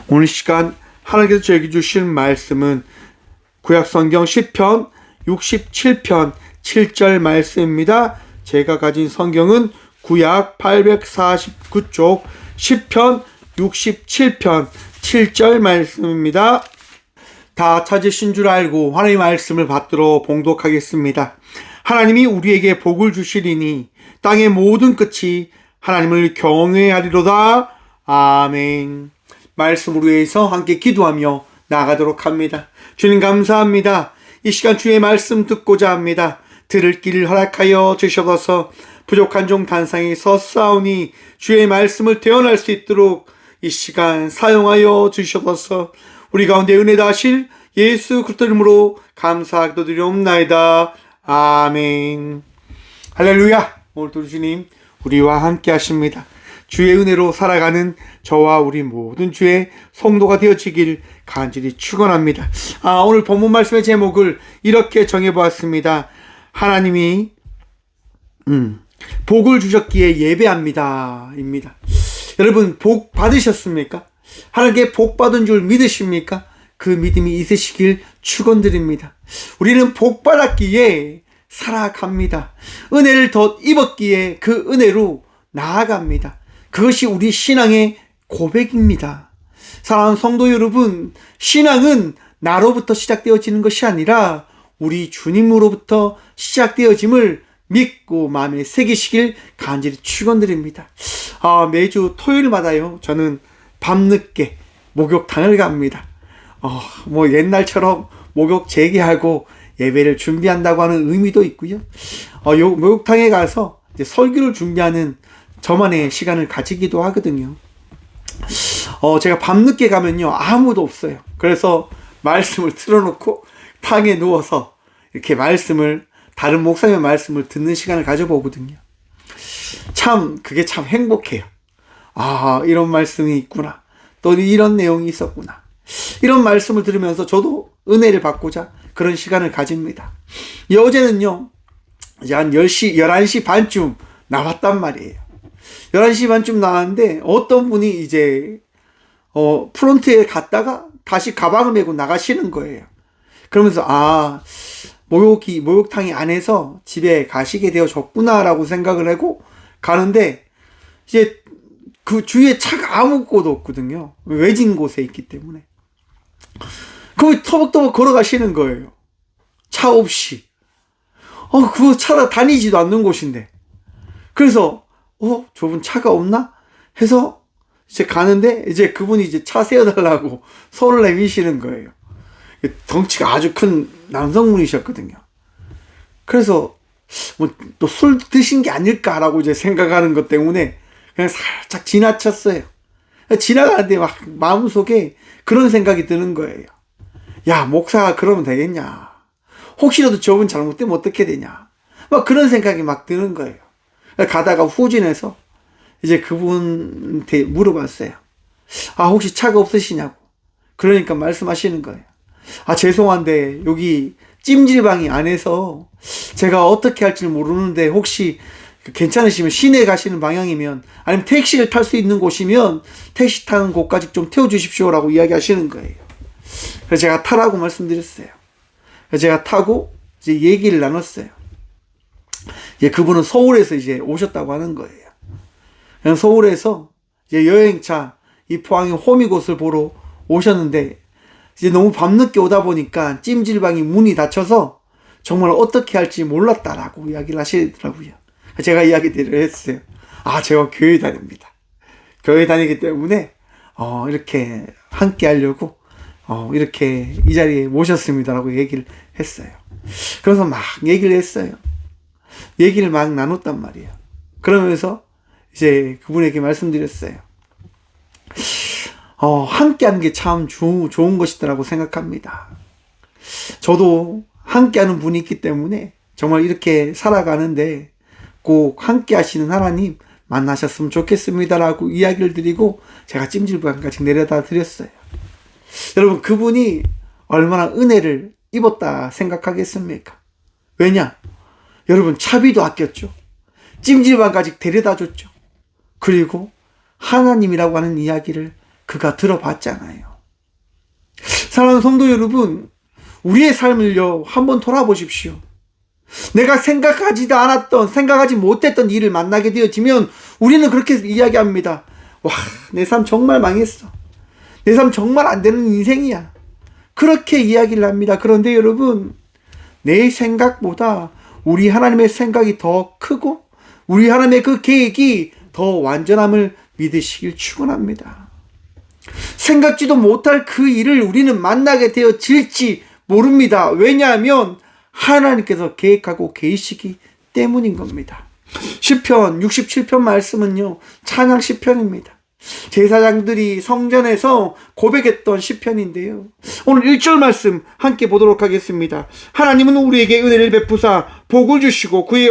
오늘 시간 하나님께서 저에게 주신 말씀은 구약성경 시편 67편 7절 말씀입니다. 제가 가진 성경은 구약 849쪽 시편 67편 7절 말씀입니다. 다 찾으신 줄 알고 하나님의 말씀을 받들어 봉독하겠습니다. 하나님이 우리에게 복을 주시리니 땅의 모든 끝이 하나님을 경외하리로다. 아멘. 말씀으로 위해서 함께 기도하며 나가도록 합니다. 주님 감사합니다. 이 시간 주의 말씀 듣고자 합니다. 들을 길을 허락하여 주셔서 부족한 종 단상에 섰사오니 주의 말씀을 대언할 수 있도록 이 시간 사용하여 주셔서 우리 가운데 은혜 다하실 예수 그리스도 이름으로 감사하기도 드리옵나이다. 아멘. 할렐루야. 오늘도 주님 우리와 함께 하십니다. 주의 은혜로 살아가는 저와 우리 모든 주의 성도가 되어지길 간절히 축원합니다. 오늘 본문 말씀의 제목을 이렇게 정해보았습니다. 하나님이 복을 주셨기에 예배합니다 입니다. 여러분 복 받으셨습니까? 하나님께 복 받은 줄 믿으십니까? 그 믿음이 있으시길 축원드립니다. 우리는 복 받았기에 살아갑니다. 은혜를 더 입었기에 그 은혜로 나아갑니다. 그것이 우리 신앙의 고백입니다. 사랑하는 성도 여러분, 신앙은 나로부터 시작되어지는 것이 아니라 우리 주님으로부터 시작되어짐을 믿고 마음에 새기시길 간절히 축원드립니다. 매주 토요일마다요, 저는 밤늦게 목욕탕을 갑니다. 옛날처럼 목욕 재개하고 예배를 준비한다고 하는 의미도 있고요. 목욕탕에 가서 이제 설교를 준비하는 저만의 시간을 가지기도 하거든요. 제가 밤늦게 가면요, 아무도 없어요. 그래서 말씀을 틀어놓고 탕에 누워서 이렇게 다른 목사님의 말씀을 듣는 시간을 가져보거든요. 그게 참 행복해요. 이런 말씀이 있구나. 또 이런 내용이 있었구나. 이런 말씀을 들으면서 저도 은혜를 받고자 그런 시간을 가집니다. 어제는요, 이제 한 11시 반쯤 나왔단 말이에요. 11시 반쯤 나왔는데 어떤 분이 이제 프론트에 갔다가 다시 가방을 메고 나가시는 거예요. 그러면서 목욕탕이 안에서 집에 가시게 되어졌구나라고 생각을 하고 가는데 이제 그 주위에 차가 아무것도 없거든요. 외진 곳에 있기 때문에. 거기 터벅터벅 걸어가시는 거예요. 차 없이. 그거 차가 다니지도 않는 곳인데. 그래서 저분 차가 없나? 해서 이제 가는데 이제 그분이 이제 차 세워달라고 손을 내미시는 거예요. 덩치가 아주 큰 남성분이셨거든요. 그래서 또 술 드신 게 아닐까라고 이제 생각하는 것 때문에 그냥 살짝 지나쳤어요. 지나가는데 막 마음속에 그런 생각이 드는 거예요. 야, 목사가 그러면 되겠냐? 혹시라도 저분 잘못되면 어떻게 되냐? 막 그런 생각이 막 드는 거예요. 가다가 후진해서 이제 그분한테 물어봤어요. 혹시 차가 없으시냐고. 그러니까 말씀하시는 거예요. 죄송한데 여기 찜질방이 안에서 제가 어떻게 할지 모르는데 혹시 괜찮으시면 시내 가시는 방향이면 아니면 택시를 탈 수 있는 곳이면 택시 타는 곳까지 좀 태워주십시오라고 이야기하시는 거예요. 그래서 제가 타라고 말씀드렸어요. 그래서 제가 타고 이제 얘기를 나눴어요. 그분은 서울에서 이제 오셨다고 하는 거예요. 그냥 서울에서 이제 여행차 이 포항의 호미곶을 보러 오셨는데 이제 너무 밤늦게 오다 보니까 찜질방이 문이 닫혀서 정말 어떻게 할지 몰랐다라고 이야기를 하시더라고요. 제가 이야기를 했어요. 제가 교회 다닙니다. 교회 다니기 때문에 이렇게 함께 하려고 이렇게 이 자리에 모셨습니다라고 얘기를 했어요. 그래서 막 얘기를 했어요. 얘기를 막 나눴단 말이에요. 그러면서 이제 그분에게 말씀드렸어요. 함께 하는 게 참 좋은 것이더라고 생각합니다. 저도 함께 하는 분이 있기 때문에 정말 이렇게 살아가는데 꼭 함께 하시는 하나님 만나셨으면 좋겠습니다라고 이야기를 드리고 제가 찜질방까지 내려다 드렸어요. 여러분, 그분이 얼마나 은혜를 입었다 생각하겠습니까? 왜냐? 여러분, 차비도 아꼈죠. 찜질방까지 데려다 줬죠. 그리고 하나님이라고 하는 이야기를 그가 들어봤잖아요. 사랑하는 성도 여러분, 우리의 삶을요 한번 돌아보십시오. 내가 생각하지 못했던 일을 만나게 되어지면 우리는 그렇게 이야기합니다. 와, 내 삶 정말 망했어. 내 삶 정말 안 되는 인생이야. 그렇게 이야기를 합니다. 그런데 여러분, 내 생각보다 우리 하나님의 생각이 더 크고 우리 하나님의 그 계획이 더 완전함을 믿으시길 축원합니다. 생각지도 못할 그 일을 우리는 만나게 되어질지 모릅니다. 왜냐하면 하나님께서 계획하고 계시기 때문인 겁니다. 시편 67편 말씀은요, 찬양 시편입니다. 제사장들이 성전에서 고백했던 시편인데요. 오늘 1절 말씀 함께 보도록 하겠습니다. 하나님은 우리에게 은혜를 베푸사 복을 주시고 그의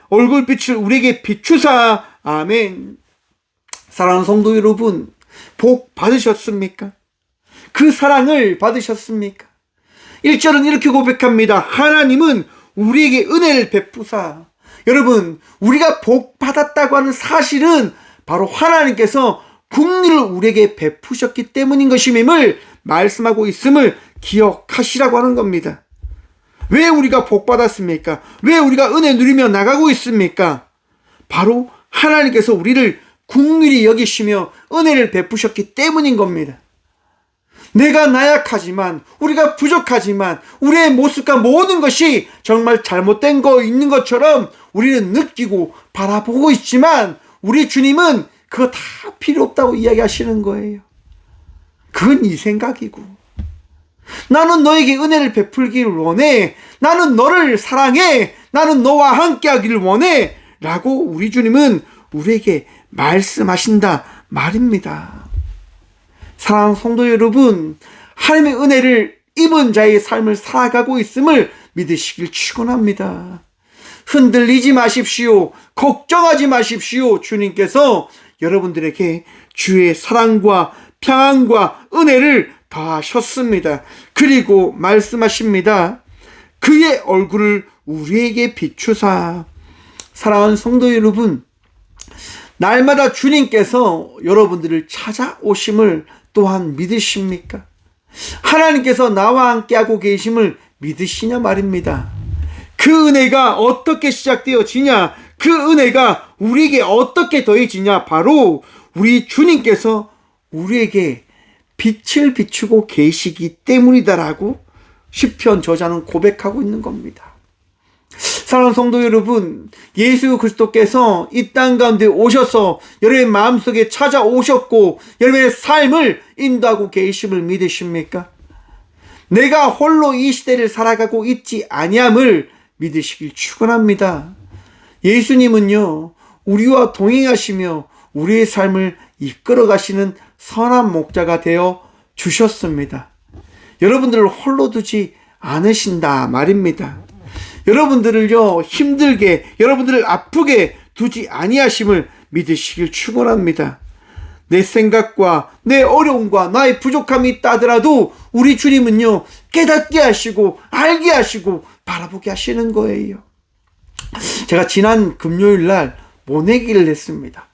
얼굴빛을 우리에게 비추사. 아멘. 사랑하는 성도 여러분, 복 받으셨습니까? 그 사랑을 받으셨습니까? 1절은 이렇게 고백합니다. 하나님은 우리에게 은혜를 베푸사. 여러분, 우리가 복 받았다고 하는 사실은 바로 하나님께서 긍휼을 우리에게 베푸셨기 때문인 것임을 말씀하고 있음을 기억하시라고 하는 겁니다. 왜 우리가 복 받았습니까? 왜 우리가 은혜 누리며 나가고 있습니까? 바로 하나님께서 우리를 긍휼히 여기시며 은혜를 베푸셨기 때문인 겁니다. 내가 나약하지만, 우리가 부족하지만, 우리의 모습과 모든 것이 정말 잘못된 거 있는 것처럼 우리는 느끼고 바라보고 있지만 우리 주님은 그거 다 필요 없다고 이야기하시는 거예요. 그건 네 생각이고, 나는 너에게 은혜를 베풀기를 원해, 나는 너를 사랑해, 나는 너와 함께 하기를 원해 라고 우리 주님은 우리에게 말씀하신다 말입니다. 사랑하는 성도 여러분, 하나님의 은혜를 입은 자의 삶을 살아가고 있음을 믿으시길 축원합니다. 흔들리지 마십시오. 걱정하지 마십시오. 주님께서 여러분들에게 주의 사랑과 평안과 은혜를 더하셨습니다. 그리고 말씀하십니다. 그의 얼굴을 우리에게 비추사. 사랑하는 성도 여러분, 날마다 주님께서 여러분들을 찾아오심을 또한 믿으십니까? 하나님께서 나와 함께하고 계심을 믿으시냐 말입니다. 그 은혜가 어떻게 시작되어지냐? 그 은혜가 우리에게 어떻게 더해지냐? 바로 우리 주님께서 우리에게 빛을 비추고 계시기 때문이다라고 시편 저자는 고백하고 있는 겁니다. 사랑하는 성도 여러분, 예수 그리스도께서 이 땅 가운데 오셔서 여러분의 마음속에 찾아오셨고 여러분의 삶을 인도하고 계심을 믿으십니까? 내가 홀로 이 시대를 살아가고 있지 아니함을 믿으시길 축원합니다. 예수님은요, 우리와 동행하시며 우리의 삶을 이끌어 가시는 선한 목자가 되어 주셨습니다. 여러분들을 홀로 두지 않으신다 말입니다. 여러분들을요 힘들게, 여러분들을 아프게 두지 아니하심을 믿으시길 축원합니다. 내 생각과 내 어려움과 나의 부족함이 있다 하더라도 우리 주님은요 깨닫게 하시고 알게 하시고 바라보게 하시는 거예요. 제가 지난 금요일 날 모내기를 했습니다.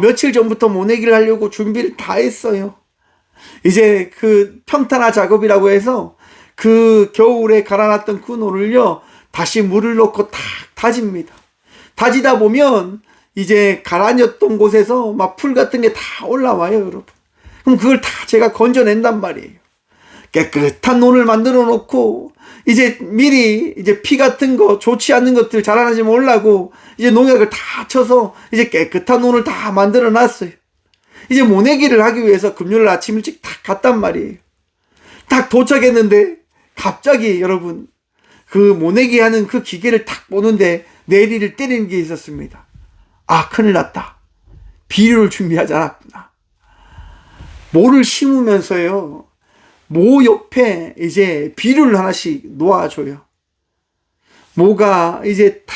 며칠 전부터 모내기를 하려고 준비를 다 했어요. 이제 그 평탄화 작업이라고 해서 그 겨울에 갈아놨던 그 노를요 다시 물을 넣고 탁 다집니다. 다지다 보면 이제 가라앉았던 곳에서 막 풀 같은 게 다 올라와요, 여러분. 그럼 그걸 다 제가 건져낸단 말이에요. 깨끗한 논을 만들어 놓고 이제 미리 이제 피 같은 거 좋지 않는 것들 자라나지 말라고 이제 농약을 다 쳐서 이제 깨끗한 논을 다 만들어 놨어요. 이제 모내기를 하기 위해서 금요일 아침 일찍 딱 갔단 말이에요. 딱 도착했는데 갑자기 여러분 그 모내기 하는 그 기계를 딱 보는데 내리를 때리는 게 있었습니다. 아, 큰일 났다. 비료를 준비하지 않았구나. 모를 심으면서요 모 옆에 이제 비료를 하나씩 놓아줘요. 모가 이제 탁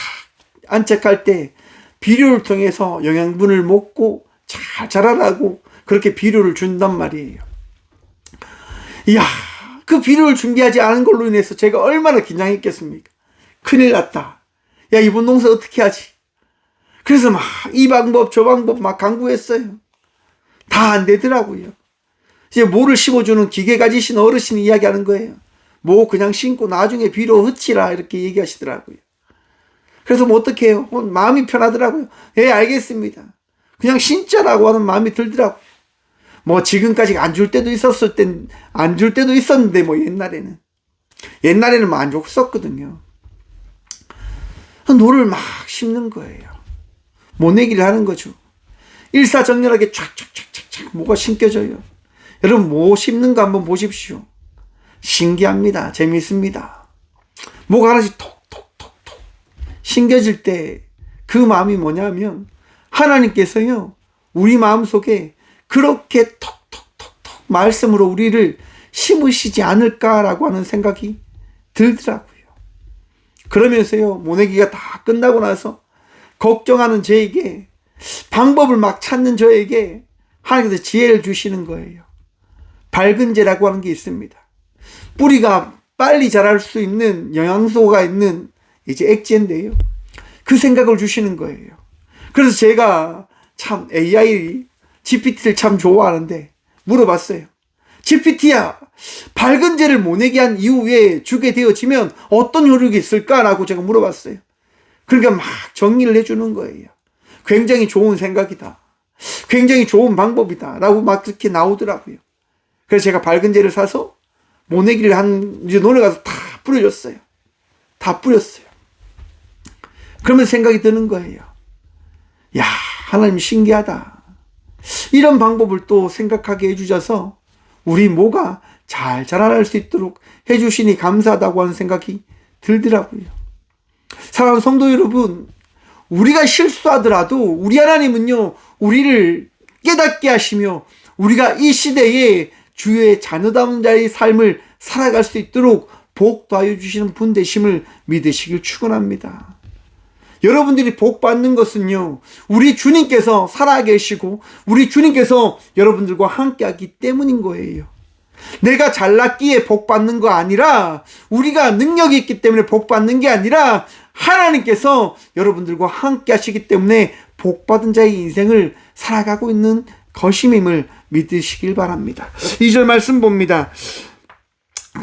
안착할 때 비료를 통해서 영양분을 먹고 잘 자라라고 그렇게 비료를 준단 말이에요. 이야, 그 비료를 준비하지 않은 걸로 인해서 제가 얼마나 긴장했겠습니까? 큰일 났다. 야, 이번 농사 어떻게 하지? 그래서 막 이 방법 저 방법 막 강구했어요. 다 안 되더라고요. 이제 모를 심어주는 기계 가지신 어르신이 이야기하는 거예요. 모 그냥 심고 나중에 비로 흩치라 이렇게 얘기하시더라고요. 그래서 뭐 어떻게 해요? 마음이 편하더라고요. 예, 알겠습니다. 그냥 신자라고 하는 마음이 들더라고요. 뭐 지금까지 안 줄 때도 안 줄 때도 있었는데 뭐 옛날에는 뭐 안 줬었거든요. 노를 막 심는 거예요. 모내기를 하는 거죠. 일사정연하게 촥촥촥촥 뭐가 심겨져요. 여러분 뭐 심는 거 한번 보십시오. 신기합니다. 재밌습니다. 뭐가 하나씩 톡톡톡톡 심겨질 때 그 마음이 뭐냐면 하나님께서요 우리 마음속에 그렇게 톡톡톡톡 말씀으로 우리를 심으시지 않을까라고 하는 생각이 들더라고요. 그러면서요 모내기가 다 끝나고 나서 걱정하는 저에게 방법을 막 찾는 저에게 하나님께서 지혜를 주시는 거예요. 밝은제라고 하는 게 있습니다. 뿌리가 빨리 자랄 수 있는 영양소가 있는 이제 액체인데요. 그 생각을 주시는 거예요. 그래서 제가 참 AI GPT를 참 좋아하는데 물어봤어요. GPT야, 밝은제를 모내게 한 이후에 주게 되어지면 어떤 효력이 있을까라고 제가 물어봤어요. 그러니까 막 정리를 해주는 거예요. 굉장히 좋은 생각이다. 굉장히 좋은 방법이다. 라고 막 그렇게 나오더라고요. 그래서 제가 밝은제를 사서 모내기를 이제 논에 가서 다 뿌려줬어요. 다 뿌렸어요. 그러면 생각이 드는 거예요. 야, 하나님 신기하다. 이런 방법을 또 생각하게 해주셔서 우리 모가 잘 자라날 수 있도록 해주시니 감사하다고 하는 생각이 들더라고요. 사랑하는 성도 여러분, 우리가 실수하더라도 우리 하나님은요, 우리를 깨닫게 하시며 우리가 이 시대에 주의 자녀다운 자의 삶을 살아갈 수 있도록 복 더하여 주시는 분 되심을 믿으시길 축원합니다. 여러분들이 복 받는 것은요, 우리 주님께서 살아계시고 우리 주님께서 여러분들과 함께하기 때문인 거예요. 내가 잘났기에 복 받는 거 아니라, 우리가 능력이 있기 때문에 복 받는 게 아니라 하나님께서 여러분들과 함께 하시기 때문에 복 받은 자의 인생을 살아가고 있는 것임을 믿으시길 바랍니다. 2절 말씀 봅니다.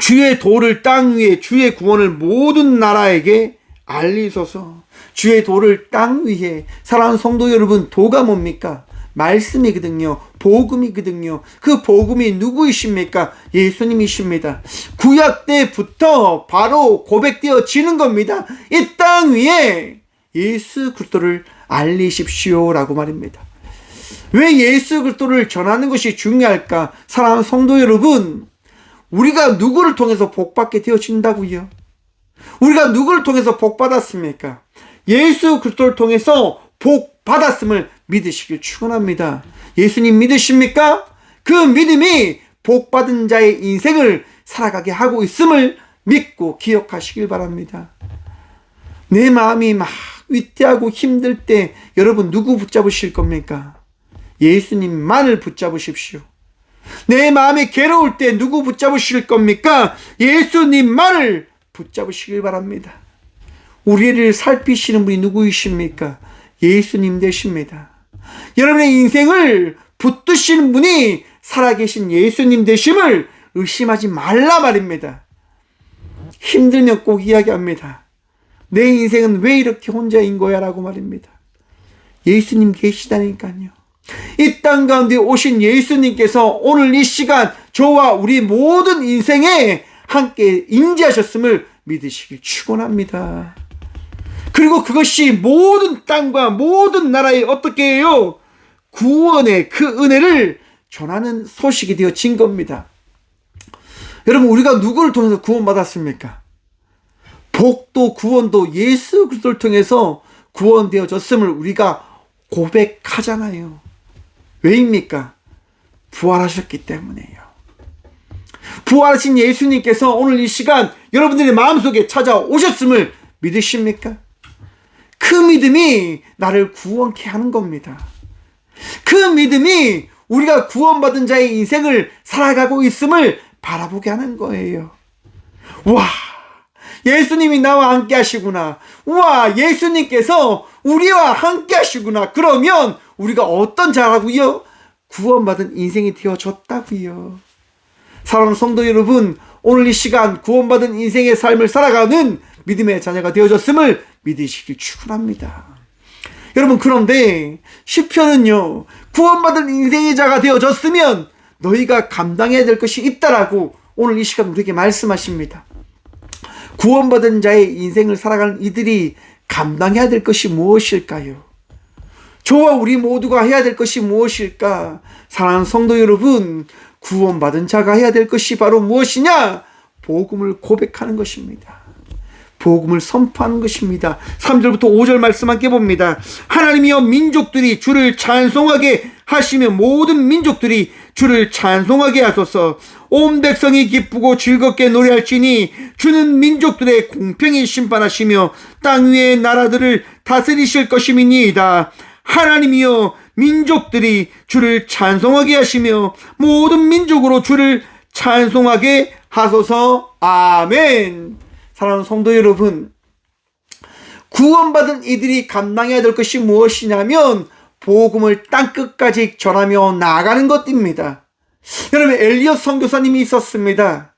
주의 도를 땅 위에, 주의 구원을 모든 나라에게 알리소서. 주의 도를 땅 위에. 사랑하는 성도 여러분, 도가 뭡니까? 말씀이거든요. 복음이거든요. 그 복음이 누구이십니까? 예수님이십니다. 구약 때부터 바로 고백되어지는 겁니다. 이 땅 위에 예수 그리스도를 알리십시오라고 말입니다. 왜 예수 그리스도를 전하는 것이 중요할까? 사랑하는 성도 여러분, 우리가 누구를 통해서 복받게 되어진다고요? 우리가 누구를 통해서 복받았습니까? 예수 그리스도를 통해서 복받았음을 믿으시길 축원합니다. 예수님 믿으십니까? 그 믿음이 복받은 자의 인생을 살아가게 하고 있음을 믿고 기억하시길 바랍니다. 내 마음이 막 위태하고 힘들 때 여러분 누구 붙잡으실 겁니까? 예수님만을 붙잡으십시오. 내 마음이 괴로울 때 누구 붙잡으실 겁니까? 예수님만을 붙잡으시길 바랍니다. 우리를 살피시는 분이 누구이십니까? 예수님 되십니다. 여러분의 인생을 붙드시는 분이 살아계신 예수님 되심을 의심하지 말라 말입니다. 힘들면 꼭 이야기합니다. 내 인생은 왜 이렇게 혼자인 거야? 라고 말입니다. 예수님 계시다니까요. 이 땅 가운데 오신 예수님께서 오늘 이 시간 저와 우리 모든 인생에 함께 임재하셨음을 믿으시길 축원합니다. 그리고 그것이 모든 땅과 모든 나라에 어떻게 해요? 구원의 그 은혜를 전하는 소식이 되어진 겁니다. 여러분, 우리가 누구를 통해서 구원받았습니까? 복도 구원도 예수 그리스도를 통해서 구원되어졌음을 우리가 고백하잖아요. 왜입니까? 부활하셨기 때문에요. 부활하신 예수님께서 오늘 이 시간 여러분들의 마음속에 찾아오셨음을 믿으십니까? 그 믿음이 나를 구원케 하는 겁니다. 그 믿음이 우리가 구원받은 자의 인생을 살아가고 있음을 바라보게 하는 거예요. 와, 예수님이 나와 함께 하시구나. 우와, 예수님께서 우리와 함께 하시구나. 그러면 우리가 어떤 자라고요? 구원받은 인생이 되어졌다고요. 사랑하는 성도 여러분, 오늘 이 시간 구원받은 인생의 삶을 살아가는 믿음의 자녀가 되어졌음을 믿으시길 축원합니다. 여러분, 그런데 시편은요, 구원받은 인생의 자가 되어졌으면 너희가 감당해야 될 것이 있다라고 오늘 이 시간 우리에게 말씀하십니다. 구원받은 자의 인생을 살아가는 이들이 감당해야 될 것이 무엇일까요? 저와 우리 모두가 해야 될 것이 무엇일까? 사랑하는 성도 여러분, 구원받은 자가 해야 될 것이 바로 무엇이냐? 복음을 고백하는 것입니다. 복음을 선포하는 것입니다. 3절부터 5절 말씀 함께 봅니다. 하나님이여, 민족들이 주를 찬송하게 하시며 모든 민족들이 주를 찬송하게 하소서. 온 백성이 기쁘고 즐겁게 노래할지니 주는 민족들의 공평히 심판하시며 땅 위의 나라들을 다스리실 것임이니이다. 하나님이여, 민족들이 주를 찬송하게 하시며 모든 민족으로 주를 찬송하게 하소서. 아멘. 사랑하는 성도 여러분, 구원받은 이들이 감당해야 될 것이 무엇이냐면 복음을 땅끝까지 전하며 나아가는 것입니다. 여러분, 엘리엇 선교사님이 있었습니다.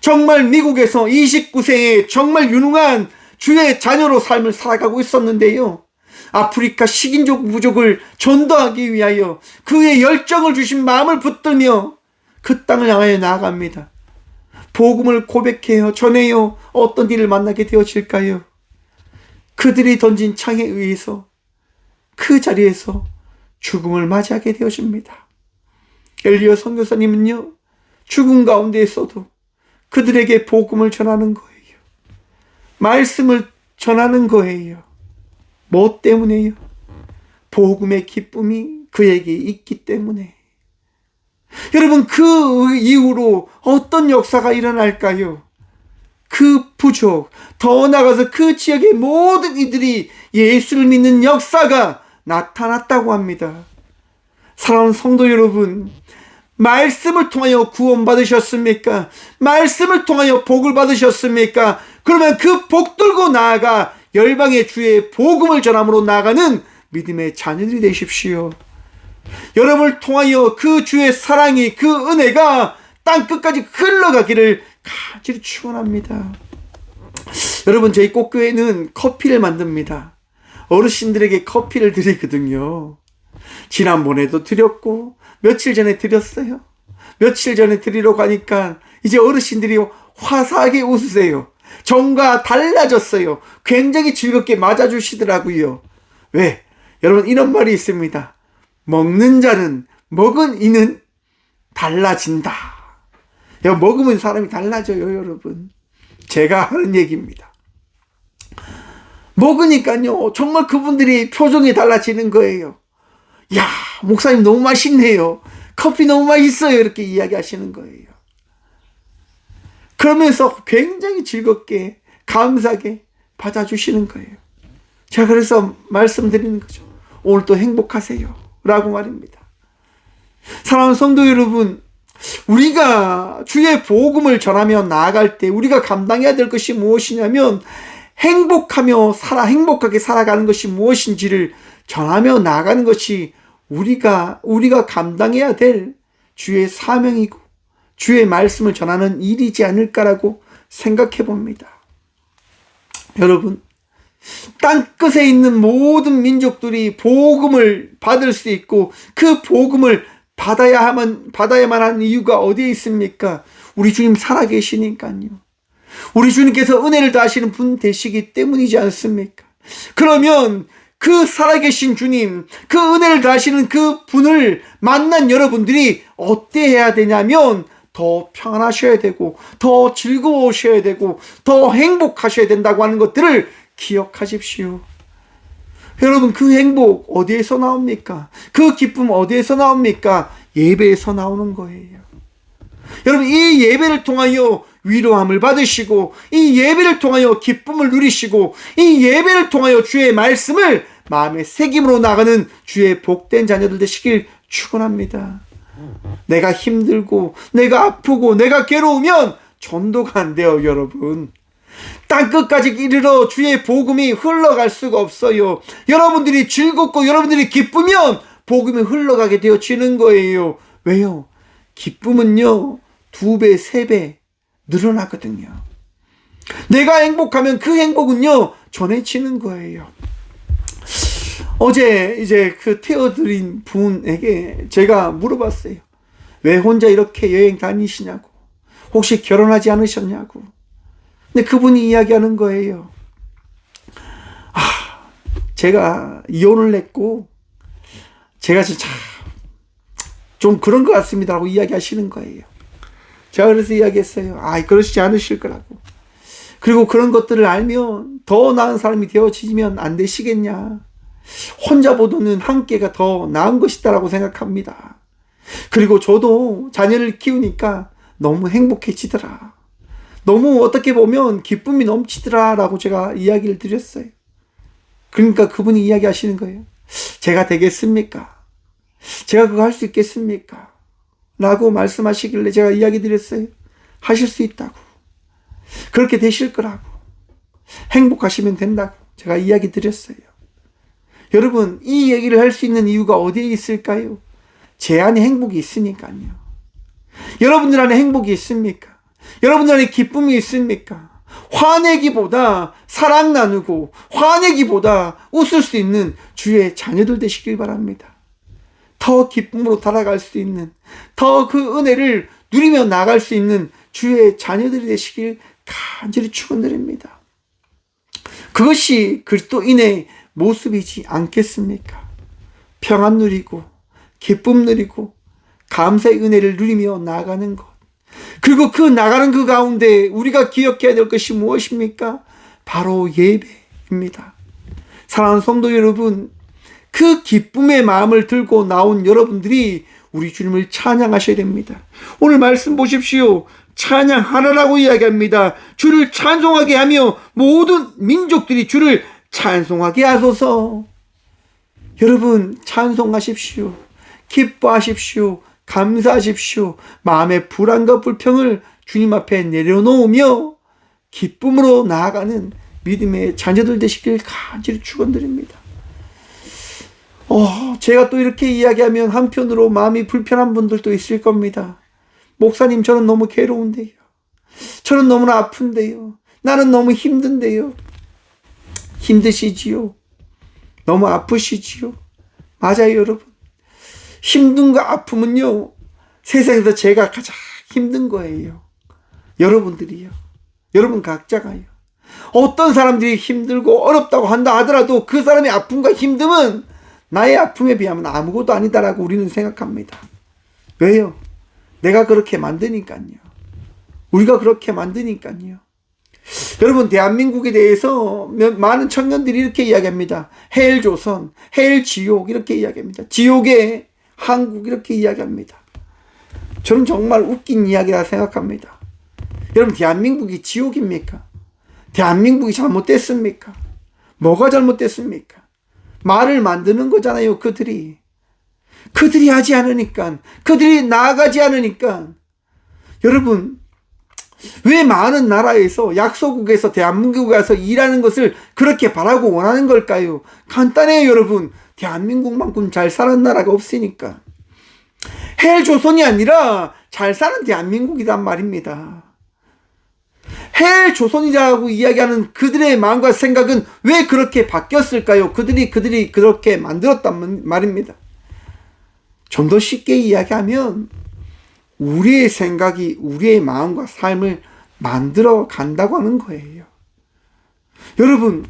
정말 미국에서 29세에 정말 유능한 주의 자녀로 삶을 살아가고 있었는데요, 아프리카 식인종 부족을 전도하기 위하여 그의 열정을 주신 마음을 붙들며 그 땅을 향하여 나아갑니다. 복음을 고백해요, 전해요. 어떤 일을 만나게 되어질까요? 그들이 던진 창에 의해서 그 자리에서 죽음을 맞이하게 되어집니다. 엘리야 선교사님은요, 죽음 가운데에서도 그들에게 복음을 전하는 거예요. 말씀을 전하는 거예요. 뭐 때문에요? 복음의 기쁨이 그에게 있기 때문에. 여러분, 그 이후로 어떤 역사가 일어날까요? 그 부족, 더 나아가서 그 지역의 모든 이들이 예수를 믿는 역사가 나타났다고 합니다. 사랑하는 성도 여러분, 말씀을 통하여 구원받으셨습니까? 말씀을 통하여 복을 받으셨습니까? 그러면 그 복 들고 나아가 열방의 주의 복음을 전함으로 나아가는 믿음의 자녀들이 되십시오. 여러분을 통하여 그 주의 사랑이, 그 은혜가 땅끝까지 흘러가기를 간절히 축원합니다. 여러분, 저희 꽃교회는 커피를 만듭니다. 어르신들에게 커피를 드리거든요. 지난번에도 드렸고 며칠 전에 드렸어요. 며칠 전에 드리러 가니까 이제 어르신들이 화사하게 웃으세요. 전과 달라졌어요. 굉장히 즐겁게 맞아주시더라고요. 왜? 여러분, 이런 말이 있습니다. 먹는 자는 먹은 이는 달라진다. 먹으면 사람이 달라져요, 여러분. 제가 하는 얘기입니다. 먹으니까요, 정말 그분들이 표정이 달라지는 거예요. 야, 목사님 너무 맛있네요. 커피 너무 맛있어요. 이렇게 이야기하시는 거예요. 그러면서 굉장히 즐겁게, 감사하게 받아주시는 거예요. 제가 그래서 말씀드리는 거죠. 오늘 또 행복하세요 라고 말입니다. 사랑하는 성도 여러분, 우리가 주의 복음을 전하며 나아갈 때 우리가 감당해야 될 것이 무엇이냐면 행복하게 살아가는 것이 무엇인지를 전하며 나아가는 것이 우리가 감당해야 될 주의 사명이고 주의 말씀을 전하는 일이지 않을까라고 생각해 봅니다. 여러분, 땅끝에 있는 모든 민족들이 복음을 받을 수 있고 그 복음을 받아야만 하는 이유가 어디에 있습니까? 우리 주님 살아계시니까요. 우리 주님께서 은혜를 다하시는 분 되시기 때문이지 않습니까? 그러면 그 살아계신 주님, 그 은혜를 다하시는 그 분을 만난 여러분들이 어때야 되냐면 더 평안하셔야 되고 더 즐거우셔야 되고 더 행복하셔야 된다고 하는 것들을 기억하십시오. 여러분, 그 행복 어디에서 나옵니까? 그 기쁨 어디에서 나옵니까? 예배에서 나오는 거예요. 여러분, 이 예배를 통하여 위로함을 받으시고 이 예배를 통하여 기쁨을 누리시고 이 예배를 통하여 주의 말씀을 마음에 새김으로 나가는 주의 복된 자녀들 되시길 축원합니다. 내가 힘들고 내가 아프고 내가 괴로우면 전도가 안 돼요, 여러분. 땅끝까지 이르러 주의 복음이 흘러갈 수가 없어요. 여러분들이 즐겁고 여러분들이 기쁘면 복음이 흘러가게 되어지는 거예요. 왜요? 기쁨은요 2배, 3배 늘어나거든요. 내가 행복하면 그 행복은요 전해지는 거예요. 어제 이제 그 태워드린 분에게 제가 물어봤어요. 왜 혼자 이렇게 여행 다니시냐고. 혹시 결혼하지 않으셨냐고. 근데 그분이 이야기하는 거예요. 제가 이혼을 했고 제가 진짜 좀 그런 것 같습니다라고 이야기하시는 거예요. 제가 그래서 이야기했어요. 그러시지 않으실 거라고. 그리고 그런 것들을 알면 더 나은 사람이 되어지면 안 되시겠냐. 혼자보다는 함께가 더 나은 것이다라고 생각합니다. 그리고 저도 자녀를 키우니까 너무 행복해지더라. 너무 어떻게 보면 기쁨이 넘치더라라고 제가 이야기를 드렸어요. 그러니까 그분이 이야기하시는 거예요. 제가 되겠습니까? 제가 그거 할 수 있겠습니까? 라고 말씀하시길래 제가 이야기 드렸어요. 하실 수 있다고. 그렇게 되실 거라고. 행복하시면 된다고 제가 이야기 드렸어요. 여러분, 이 얘기를 할 수 있는 이유가 어디에 있을까요? 제 안에 행복이 있으니까요. 여러분들 안에 행복이 있습니까? 여러분들 안에 기쁨이 있습니까? 화내기보다 사랑 나누고 화내기보다 웃을 수 있는 주의 자녀들 되시길 바랍니다. 더 기쁨으로 달아갈 수 있는, 더 그 은혜를 누리며 나갈 수 있는 주의 자녀들이 되시길 간절히 축원드립니다. 그것이 그리스도인의 모습이지 않겠습니까? 평안 누리고 기쁨 누리고 감사의 은혜를 누리며 나아가는 것. 그리고 그 나가는 그 가운데 우리가 기억해야 될 것이 무엇입니까? 바로 예배입니다. 사랑하는 성도 여러분, 그 기쁨의 마음을 들고 나온 여러분들이 우리 주님을 찬양하셔야 됩니다. 오늘 말씀 보십시오. 찬양하라라고 이야기합니다. 주를 찬송하게 하며 모든 민족들이 주를 찬송하게 하소서. 여러분, 찬송하십시오. 기뻐하십시오. 감사하십시오. 마음의 불안과 불평을 주님 앞에 내려놓으며 기쁨으로 나아가는 믿음의 자녀들 되시길 간절히 축원드립니다. 제가 또 이렇게 이야기하면 한편으로 마음이 불편한 분들도 있을 겁니다. 목사님, 저는 너무 괴로운데요. 저는 너무나 아픈데요. 나는 너무 힘든데요. 힘드시지요? 너무 아프시지요? 맞아요, 여러분. 힘든과 아픔은요, 세상에서 제가 가장 힘든 거예요. 여러분들이요. 여러분 각자가요. 어떤 사람들이 힘들고 어렵다고 한다 하더라도 그 사람의 아픔과 힘듦은 나의 아픔에 비하면 아무것도 아니다라고 우리는 생각합니다. 왜요? 내가 그렇게 만드니까요. 우리가 그렇게 만드니까요. 여러분, 대한민국에 대해서 많은 청년들이 이렇게 이야기합니다. 헬조선, 헬지옥 이렇게 이야기합니다. 지옥의 한국 이렇게 이야기합니다. 저는 정말 웃긴 이야기라 생각합니다. 여러분, 대한민국이 지옥입니까? 대한민국이 잘못됐습니까? 뭐가 잘못됐습니까? 말을 만드는 거잖아요. 그들이 하지 않으니까, 그들이 나아가지 않으니까. 여러분, 왜 많은 나라에서 약소국에서 대한민국에 와서 일하는 것을 그렇게 바라고 원하는 걸까요? 간단해요, 여러분. 대한민국만큼 잘 사는 나라가 없으니까. 헬조선이 아니라 잘 사는 대한민국이란 말입니다. 헬조선이라고 이야기하는 그들의 마음과 생각은 왜 그렇게 바뀌었을까요? 그들이 그렇게 만들었단 말입니다. 좀 더 쉽게 이야기하면 우리의 생각이 우리의 마음과 삶을 만들어 간다고 하는 거예요. 여러분,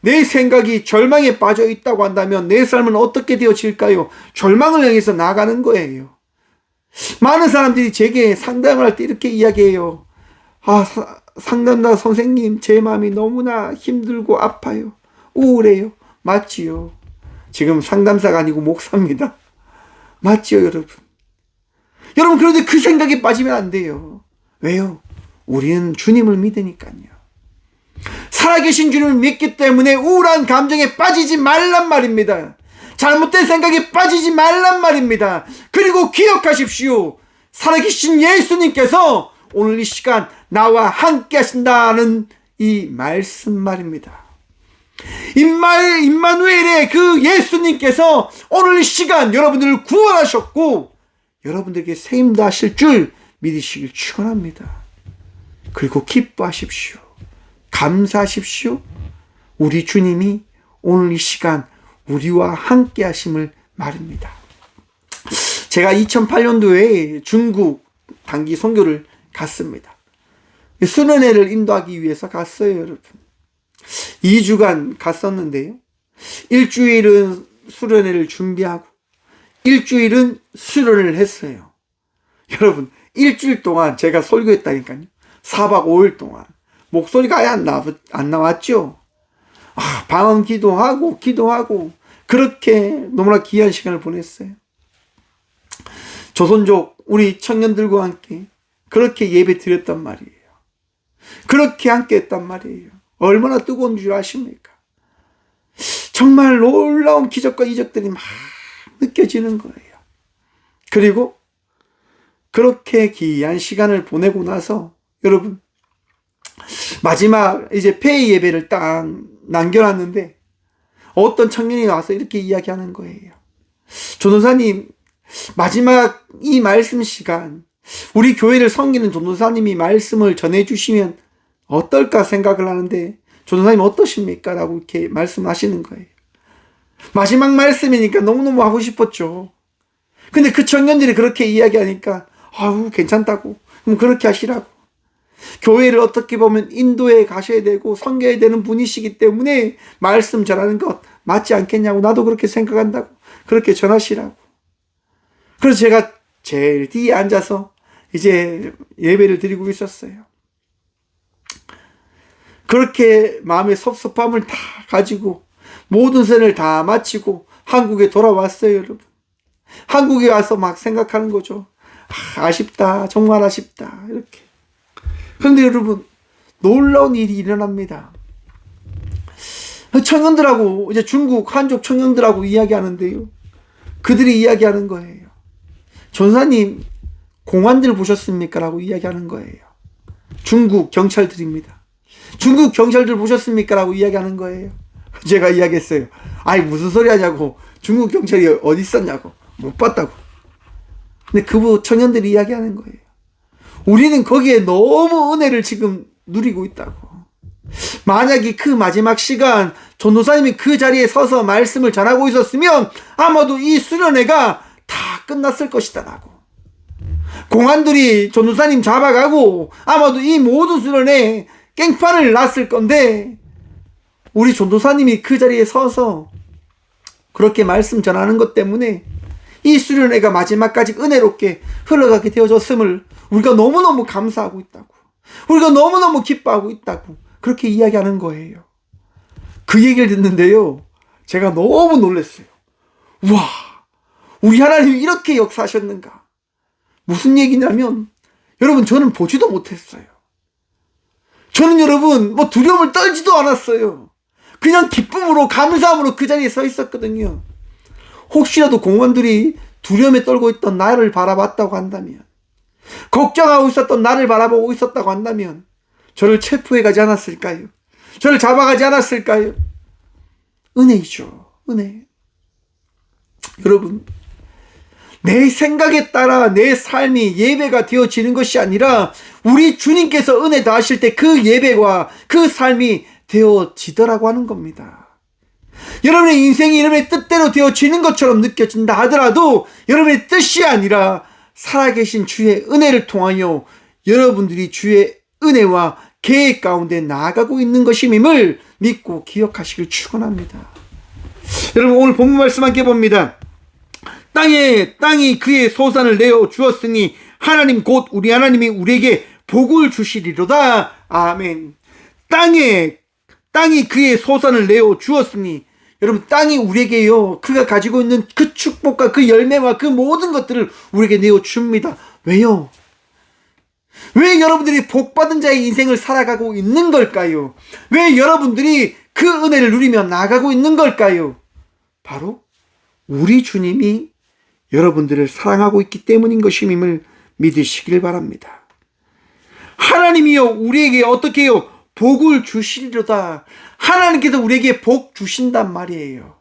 내 생각이 절망에 빠져 있다고 한다면 내 삶은 어떻게 되어질까요? 절망을 향해서 나아가는 거예요. 많은 사람들이 제게 상담을 할 때 이렇게 이야기해요. 상담사 선생님, 제 마음이 너무나 힘들고 아파요. 우울해요. 맞지요. 지금 상담사가 아니고 목사입니다. 맞지요, 여러분. 여러분, 그런데 그 생각에 빠지면 안 돼요. 왜요? 우리는 주님을 믿으니까요. 살아계신 주님을 믿기 때문에 우울한 감정에 빠지지 말란 말입니다. 잘못된 생각에 빠지지 말란 말입니다. 그리고 기억하십시오. 살아계신 예수님께서 오늘 이 시간 나와 함께 하신다는 이 말씀 말입니다. 임마누엘의 그 예수님께서 오늘 이 시간 여러분들을 구원하셨고 여러분들에게 세임도 하실 줄 믿으시길 축원합니다. 그리고 기뻐하십시오. 감사하십시오. 우리 주님이 오늘 이 시간 우리와 함께 하심을 말입니다. 제가 2008년도에 중국 단기 선교를 갔습니다. 수련회를 인도하기 위해서 갔어요, 여러분. 2주간 갔었는데요. 일주일은 수련회를 준비하고 일주일은 수련회를 했어요. 여러분, 일주일 동안 제가 설교했다니까요. 4박 5일 동안 목소리가 아예 안 나왔죠. 방언 기도하고 그렇게 너무나 귀한 시간을 보냈어요. 조선족 우리 청년들과 함께 그렇게 예배 드렸단 말이에요. 그렇게 함께 했단 말이에요. 얼마나 뜨거운 줄 아십니까? 정말 놀라운 기적과 이적들이 막 느껴지는 거예요. 그리고 그렇게 귀한 시간을 보내고 나서 여러분 마지막 이제 폐회 예배를 딱 남겨놨는데 어떤 청년이 와서 이렇게 이야기하는 거예요. 전도사님, 마지막 이 말씀 시간 우리 교회를 섬기는 전도사님이 말씀을 전해주시면 어떨까 생각을 하는데 전도사님 어떠십니까? 라고 이렇게 말씀하시는 거예요. 마지막 말씀이니까 너무너무 하고 싶었죠. 근데 그 청년들이 그렇게 이야기하니까 괜찮다고, 그럼 그렇게 하시라고. 교회를 어떻게 보면 인도에 가셔야 되고 섬겨야 되는 분이시기 때문에 말씀 전하는 것 맞지 않겠냐고, 나도 그렇게 생각한다고, 그렇게 전하시라고. 그래서 제가 제일 뒤에 앉아서 이제 예배를 드리고 있었어요. 그렇게 마음의 섭섭함을 다 가지고 모든 선을 다 마치고 한국에 돌아왔어요, 여러분. 한국에 와서 막 생각하는 거죠. 아쉽다, 정말 아쉽다, 이렇게. 그런데 여러분, 놀라운 일이 일어납니다. 청년들하고, 이제 중국 한족 청년들하고 이야기하는데요. 그들이 이야기하는 거예요. 전사님, 공안들 보셨습니까? 라고 이야기하는 거예요. 중국 경찰들입니다. 중국 경찰들 보셨습니까? 라고 이야기하는 거예요. 제가 이야기했어요. 무슨 소리 하냐고. 중국 경찰이 어디 있었냐고. 못 봤다고. 근데 그 청년들이 이야기하는 거예요. 우리는 거기에 너무 은혜를 지금 누리고 있다고. 만약에 그 마지막 시간 전도사님이 그 자리에 서서 말씀을 전하고 있었으면 아마도 이 수련회가 다 끝났을 것이다라고. 공안들이 전도사님 잡아가고 아마도 이 모든 수련회에 깽판을 났을 건데 우리 전도사님이 그 자리에 서서 그렇게 말씀 전하는 것 때문에 이 수련회가 마지막까지 은혜롭게 흘러가게 되어졌음을 우리가 너무너무 감사하고 있다고, 우리가 너무너무 기뻐하고 있다고 그렇게 이야기하는 거예요. 그 얘기를 듣는데요, 제가 너무 놀랐어요. 우와, 우리 하나님이 이렇게 역사하셨는가. 무슨 얘기냐면 여러분, 저는 보지도 못했어요. 저는 여러분 두려움을 떨지도 않았어요. 그냥 기쁨으로 감사함으로 그 자리에 서 있었거든요. 혹시라도 공무원들이 두려움에 떨고 있던 나를 바라봤다고 한다면, 걱정하고 있었던 나를 바라보고 있었다고 한다면 저를 체포해 가지 않았을까요? 저를 잡아가지 않았을까요? 은혜이죠. 은혜. 여러분, 내 생각에 따라 내 삶이 예배가 되어지는 것이 아니라 우리 주님께서 은혜 다하실 때 그 예배와 그 삶이 되어지더라고 하는 겁니다. 여러분의 인생이 여러분의 뜻대로 되어지는 것처럼 느껴진다 하더라도 여러분의 뜻이 아니라 살아계신 주의 은혜를 통하여 여러분들이 주의 은혜와 계획 가운데 나아가고 있는 것임을 믿고 기억하시길 축원합니다. 여러분, 오늘 본문 말씀 함께 봅니다. 땅이 그의 소산을 내어 주었으니 하나님 곧 우리 하나님이 우리에게 복을 주시리로다. 아멘. 땅이 그의 소산을 내어 주었으니, 여러분, 땅이 우리에게요, 그가 가지고 있는 그 축복과 그 열매와 그 모든 것들을 우리에게 내어 줍니다. 왜요? 왜 여러분들이 복받은 자의 인생을 살아가고 있는 걸까요? 왜 여러분들이 그 은혜를 누리며 나아가고 있는 걸까요? 바로 우리 주님이 여러분들을 사랑하고 있기 때문인 것임을 믿으시길 바랍니다. 하나님이요, 우리에게 어떻게 해요? 복을 주시리로다. 하나님께서 우리에게 복 주신단 말이에요.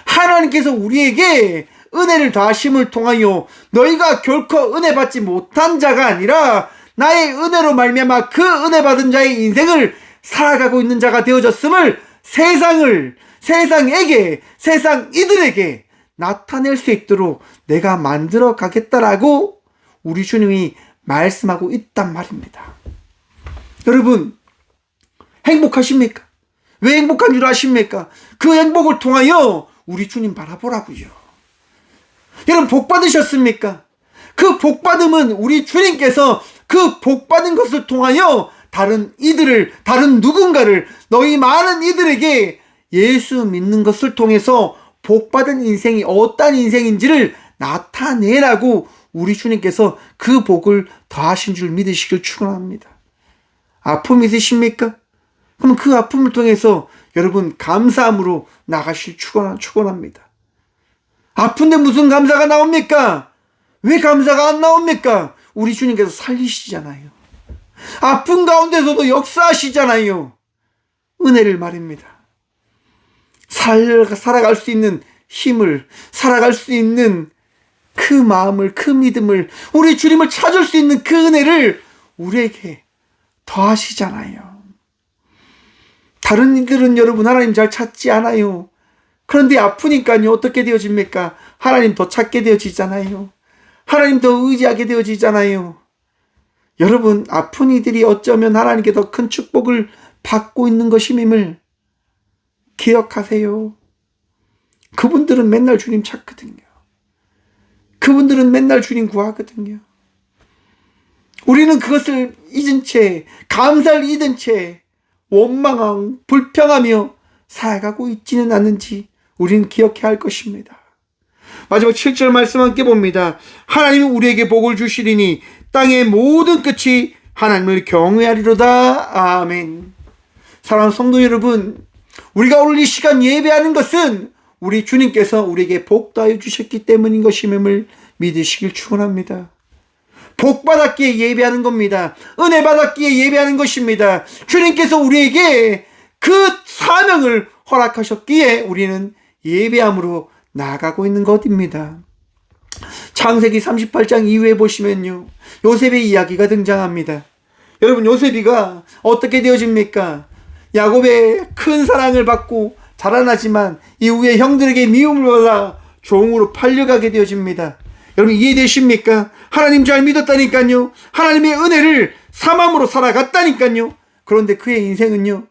하나님께서 우리에게 은혜를 더하심을 통하여 너희가 결코 은혜 받지 못한 자가 아니라 나의 은혜로 말미암아 그 은혜 받은 자의 인생을 살아가고 있는 자가 되어졌음을 세상에게, 세상 이들에게 나타낼 수 있도록 내가 만들어 가겠다라고 우리 주님이 말씀하고 있단 말입니다. 여러분, 행복하십니까? 왜 행복한 줄 아십니까? 그 행복을 통하여 우리 주님 바라보라고요. 여러분, 복 받으셨습니까? 그 복 받음은 우리 주님께서 그 복 받은 것을 통하여 다른 누군가를, 너희 많은 이들에게 예수 믿는 것을 통해서 복 받은 인생이 어떤 인생인지를 나타내라고 우리 주님께서 그 복을 더하신 줄 믿으시길 축원합니다. 아픔 있으십니까? 그럼 그 아픔을 통해서 여러분 감사함으로 나가실 축원합니다. 아픈데 무슨 감사가 나옵니까? 왜 감사가 안 나옵니까? 우리 주님께서 살리시잖아요. 아픈 가운데서도 역사하시잖아요. 은혜를 말입니다. 살아갈 수 있는 힘을, 살아갈 수 있는 그 마음을, 그 믿음을, 우리 주님을 찾을 수 있는 그 은혜를 우리에게 더하시잖아요. 다른 이들은 여러분 하나님 잘 찾지 않아요. 그런데 아프니까요 어떻게 되어집니까? 하나님 더 찾게 되어지잖아요. 하나님 더 의지하게 되어지잖아요. 여러분, 아픈 이들이 어쩌면 하나님께 더 큰 축복을 받고 있는 것임을 기억하세요. 그분들은 맨날 주님 찾거든요. 그분들은 맨날 주님 구하거든요. 우리는 그것을 잊은 채, 감사를 잊은 채 원망하고 불평하며 살아가고 있지는 않는지 우리는 기억해야 할 것입니다. 마지막 7절 말씀 함께 봅니다. 하나님이 우리에게 복을 주시리니 땅의 모든 끝이 하나님을 경외하리로다. 아멘. 사랑하는 성도 여러분, 우리가 오늘 이 시간 예배하는 것은 우리 주님께서 우리에게 복 더하여 주셨기 때문인 것임을 믿으시길 축원합니다. 복 받았기에 예배하는 겁니다. 은혜 받았기에 예배하는 것입니다. 주님께서 우리에게 그 사명을 허락하셨기에 우리는 예배함으로 나아가고 있는 것입니다. 창세기 38장 이후에 보시면요, 요셉의 이야기가 등장합니다. 여러분, 요셉이가 어떻게 되어집니까? 야곱의 큰 사랑을 받고 자라나지만 이후에 형들에게 미움을 받아 종으로 팔려가게 되어집니다. 여러분, 이해되십니까? 하나님 잘 믿었다니까요. 하나님의 은혜를 삼함으로 살아갔다니까요. 그런데 그의 인생은요,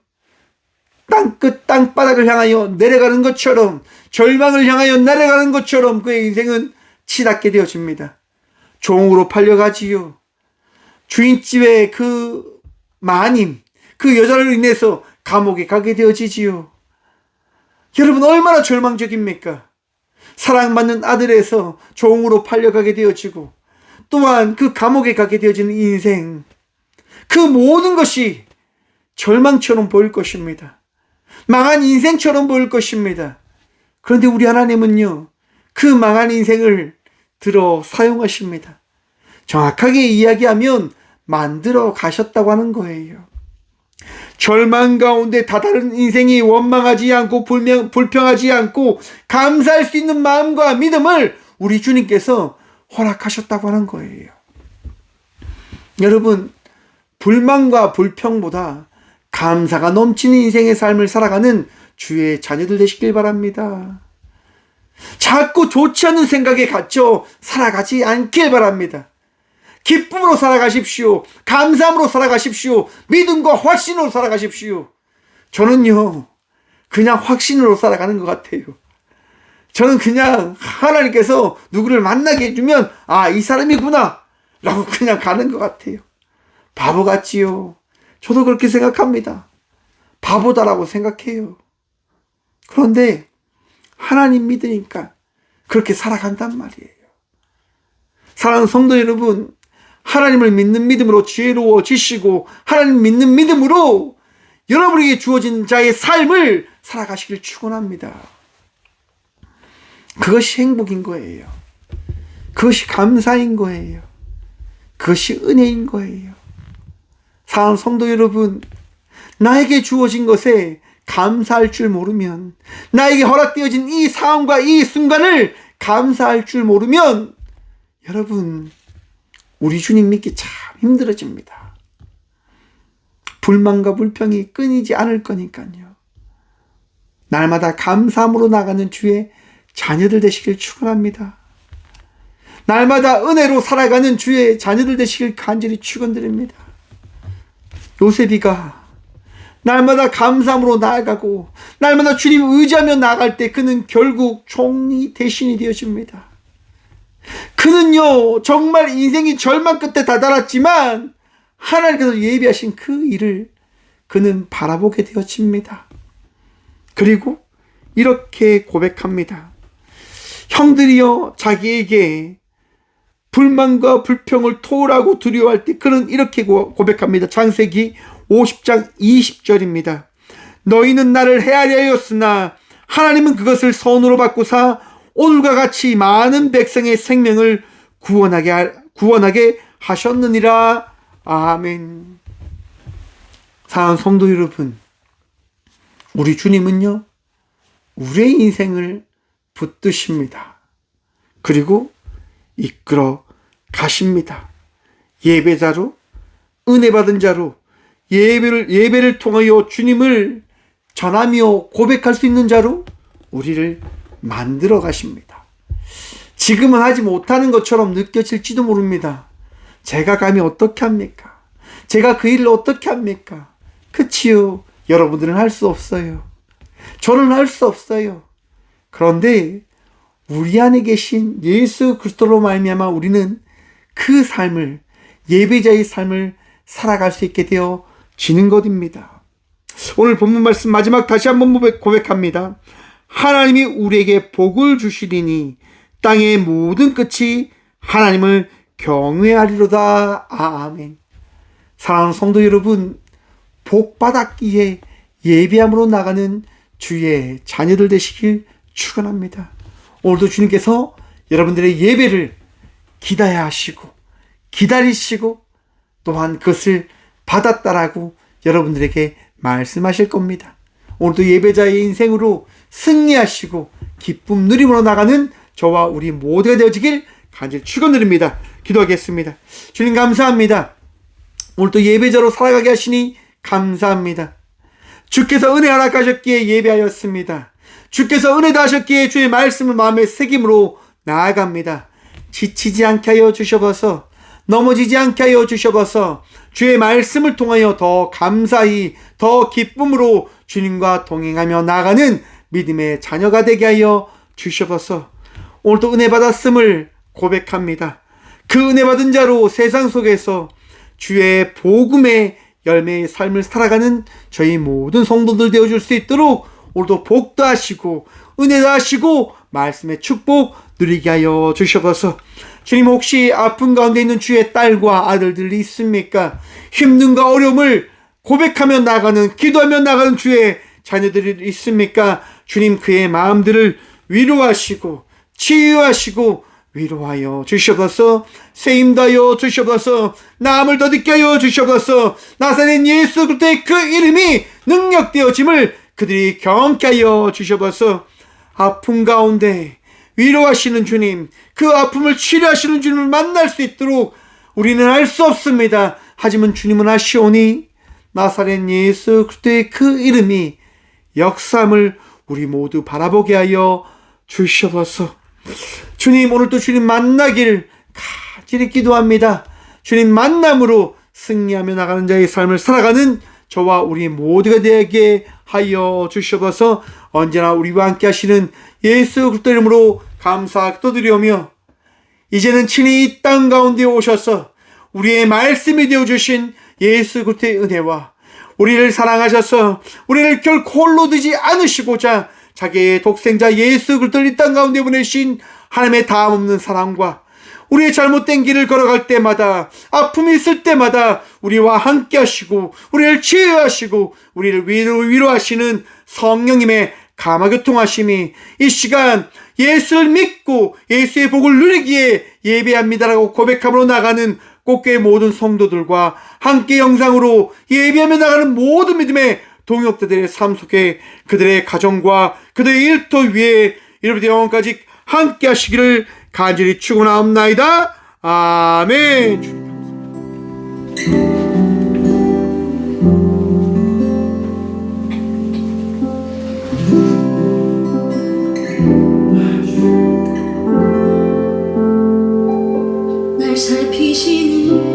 땅끝 땅바닥을 향하여 내려가는 것처럼, 절망을 향하여 내려가는 것처럼 그의 인생은 치닫게 되어집니다. 종으로 팔려가지요. 주인집의 그 마님, 그 여자를 인해서 감옥에 가게 되어지지요. 여러분, 얼마나 절망적입니까? 사랑받는 아들에서 종으로 팔려가게 되어지고, 또한 그 감옥에 가게 되어지는 인생, 그 모든 것이 절망처럼 보일 것입니다. 망한 인생처럼 보일 것입니다. 그런데 우리 하나님은요, 그 망한 인생을 들어 사용하십니다. 정확하게 이야기하면 만들어 가셨다고 하는 거예요. 절망 가운데 다다른 인생이 원망하지 않고 불평하지 않고 감사할 수 있는 마음과 믿음을 우리 주님께서 허락하셨다고 하는 거예요. 여러분, 불만과 불평보다 감사가 넘치는 인생의 삶을 살아가는 주의 자녀들 되시길 바랍니다. 자꾸 좋지 않은 생각에 갇혀 살아가지 않길 바랍니다. 기쁨으로 살아가십시오. 감사함으로 살아가십시오. 믿음과 확신으로 살아가십시오. 저는요, 그냥 확신으로 살아가는 것 같아요. 저는 그냥 하나님께서 누구를 만나게 해주면, 아, 이 사람이구나 라고 그냥 가는 것 같아요. 바보 같지요. 저도 그렇게 생각합니다. 바보다라고 생각해요. 그런데 하나님 믿으니까 그렇게 살아간단 말이에요. 사랑하는 성도 여러분, 하나님을 믿는 믿음으로 지혜로워지시고 하나님 믿는 믿음으로 여러분에게 주어진 자의 삶을 살아가시길 축원합니다. 그것이 행복인 거예요. 그것이 감사인 거예요. 그것이 은혜인 거예요. 사랑하는 성도 여러분, 나에게 주어진 것에 감사할 줄 모르면, 나에게 허락되어진 이 상황과 이 순간을 감사할 줄 모르면, 여러분, 우리 주님 믿기 참 힘들어집니다. 불만과 불평이 끊이지 않을 거니까요. 날마다 감사함으로 나가는 주의 자녀들 되시길 축원합니다. 날마다 은혜로 살아가는 주의 자녀들 되시길 간절히 축원드립니다. 요셉이가 날마다 감사함으로 나아가고 날마다 주님을 의지하며 나아갈 때 그는 결국 종이 대신이 되어집니다. 그는요, 정말 인생이 절망 끝에 다다랐지만 하나님께서 예비하신 그 일을 그는 바라보게 되어집니다. 그리고 이렇게 고백합니다. 형들이여 자기에게 불만과 불평을 토하고 두려워할 때 그는 이렇게 고백합니다. 창세기 50장 20절입니다. 너희는 나를 헤아려 하였으나 하나님은 그것을 선으로 바꾸사 오늘과 같이 많은 백성의 생명을 구원하게 하셨느니라. 아멘. 사랑하는 성도 여러분, 우리 주님은요, 우리의 인생을 붙드십니다. 그리고 이끌어 가십니다. 예배자로, 은혜 받은 자로 예배를 통하여 주님을 전하며 고백할 수 있는 자로 우리를 만들어 가십니다. 지금은 하지 못하는 것처럼 느껴질지도 모릅니다. 제가 감히 어떻게 합니까? 제가 그 일을 어떻게 합니까? 그치요. 여러분들은 할 수 없어요. 저는 할 수 없어요. 그런데 우리 안에 계신 예수 그리스도로 말미암아 우리는 그 삶을, 예배자의 삶을 살아갈 수 있게 되어지는 것입니다. 오늘 본문 말씀 마지막 다시 한번 고백합니다. 하나님이 우리에게 복을 주시리니 땅의 모든 끝이 하나님을 경외하리로다. 아멘. 사랑하는 성도 여러분, 복 받았기에 예배함으로 나가는 주의 자녀들 되시길 축원합니다. 오늘도 주님께서 여러분들의 예배를 기다려하시고 기다리시고 또한 그것을 받았다라고 여러분들에게 말씀하실 겁니다. 오늘도 예배자의 인생으로 승리하시고 기쁨 누림으로 나가는 저와 우리 모두가 되어지길 간절히 축원드립니다. 기도하겠습니다. 주님 감사합니다. 오늘도 예배자로 살아가게 하시니 감사합니다. 주께서 은혜 허락하셨기에 예배하였습니다. 주께서 은혜 다하셨기에 주의 말씀을 마음에 새김으로 나아갑니다. 지치지 않게 하여 주셔서, 넘어지지 않게 하여 주셔서 주의 말씀을 통하여 더 감사히 더 기쁨으로 주님과 동행하며 나아가는 믿음의 자녀가 되게 하여 주셔서 오늘도 은혜 받았음을 고백합니다. 그 은혜 받은 자로 세상 속에서 주의 복음의 열매의 삶을 살아가는 저희 모든 성도들 되어줄 수 있도록 오늘도 복도 하시고 은혜도 하시고 말씀의 축복 누리게 하여 주셔서, 주님 혹시 아픈 가운데 있는 주의 딸과 아들들이 있습니까? 힘든가 어려움을 고백하며 나가는, 기도하며 나가는 주의 자녀들이 있습니까? 주님 그의 마음들을 위로하시고 치유하시고 위로하여 주셔서, 세임하여 주셔서, 나음을 더듬게 하여 주셔서, 나사렛 예수 그리스도의 그 이름이 능력되어짐을 그들이 경험케 하여 주셔서, 아픔 가운데 위로하시는 주님, 그 아픔을 치료하시는 주님을 만날 수 있도록 우리는 알 수 없습니다. 하지만 주님은 아시오니 나사렛 예수 그리스도의 그 이름이 역사함을 우리 모두 바라보게 하여 주셔서, 주님 오늘도 주님 만나길 간절히 기도합니다. 주님 만남으로 승리하며 나가는 자의 삶을 살아가는 저와 우리 모두가 되게 하여 주셔서, 언제나 우리와 함께 하시는 예수 그리스도 이름으로 감사 기도드리오며, 이제는 친히 이 땅 가운데 오셔서 우리의 말씀이 되어주신 예수 그리스도의 은혜와 우리를 사랑하셔서 우리를 결코 홀로 두지 않으시고자 자기의 독생자 예수 그리스도를 이 땅 가운데 보내신 하나님의 다함없는 사랑과 우리의 잘못된 길을 걸어갈 때마다, 아픔이 있을 때마다 우리와 함께 하시고 우리를 치유하시고 우리를 위로하시는 성령님의 감화교통하심이 이 시간 예수를 믿고 예수의 복을 누리기에 예배합니다라고 고백함으로 나가는 꽃게 모든 성도들과 함께 영상으로 예배하며 나가는 모든 믿음의 동역자들의 삶 속에 그들의 가정과 그들의 일터 위에 이르부터 영원까지 함께 하시기를 간절히 축원하옵나이다. 아멘. 날 살피시는